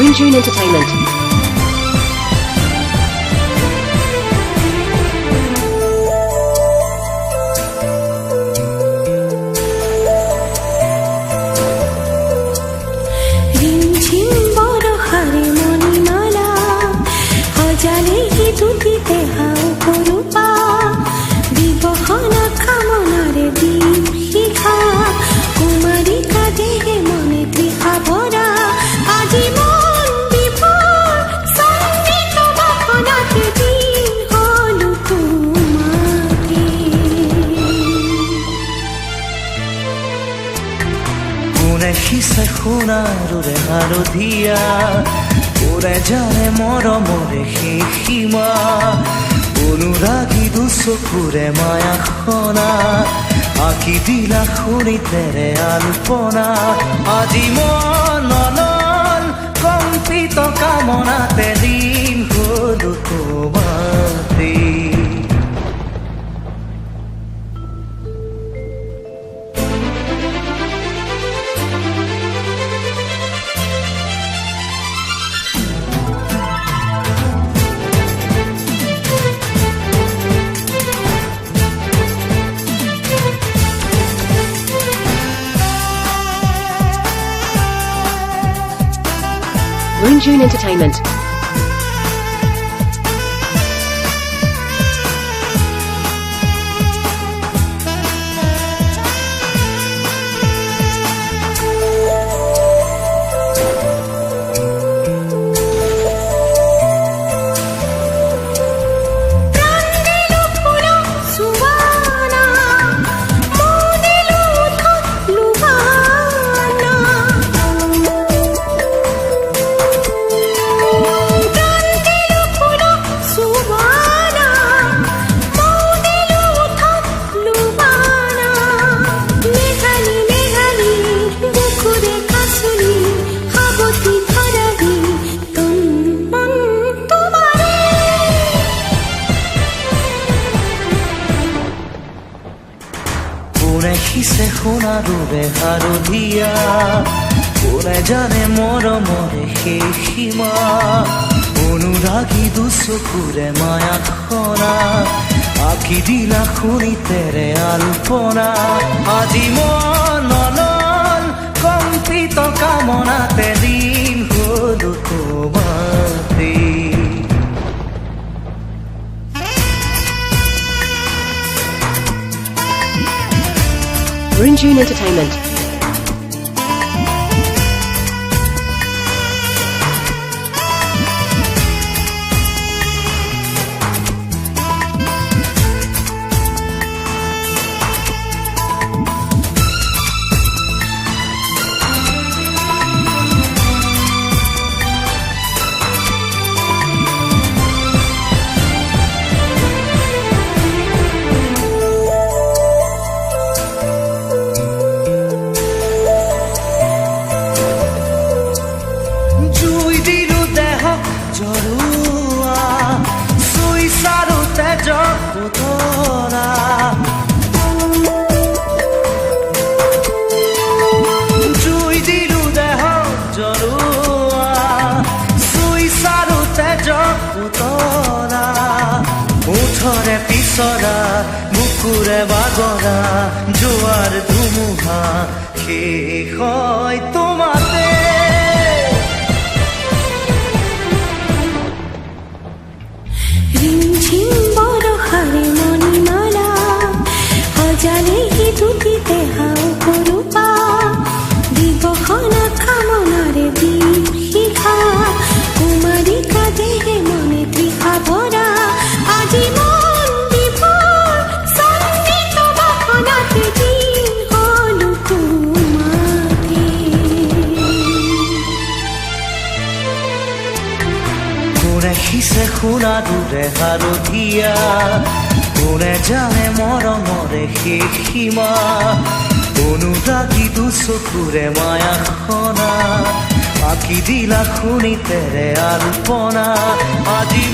Rinjun Entertainment. Sice সোণাৰুৰে হালধীয়া ওৰে জানে মৰমৰে সীমা অনুৰাগী দুচকুৰে মায়াখনা আঁকি দিলা শুনিতেৰে আলপনা আজি মনন কম্পিত কামনাতে দিন গলো তোমাতে Rinjun Entertainment. Sice সোণাৰুৰে হালধীয়া ওৰে জানে মৰমৰে সীমা অনুৰাগী দুচকুৰে মায়াখনা আঁকি দিলা শুনিতেৰে আলপনা আজি মনন কম্পিত কামনাতে দিন গলো তোমাতে Rinjun Entertainment. মুঠৰে পিছৰা বুকুৰে বাগৰা জোৱাৰ ধুমুহা শেষ হয় তোমাতে ৰিমঝিম কোনে শিছে সোণাৰুৰে হালধীয়া কোনে জানে মৰমৰে শেষ সীমা অনুৰাগী দুচকুৰে মায়া খনা আঁকি দিলা শুনিতেৰে আলপনা আজি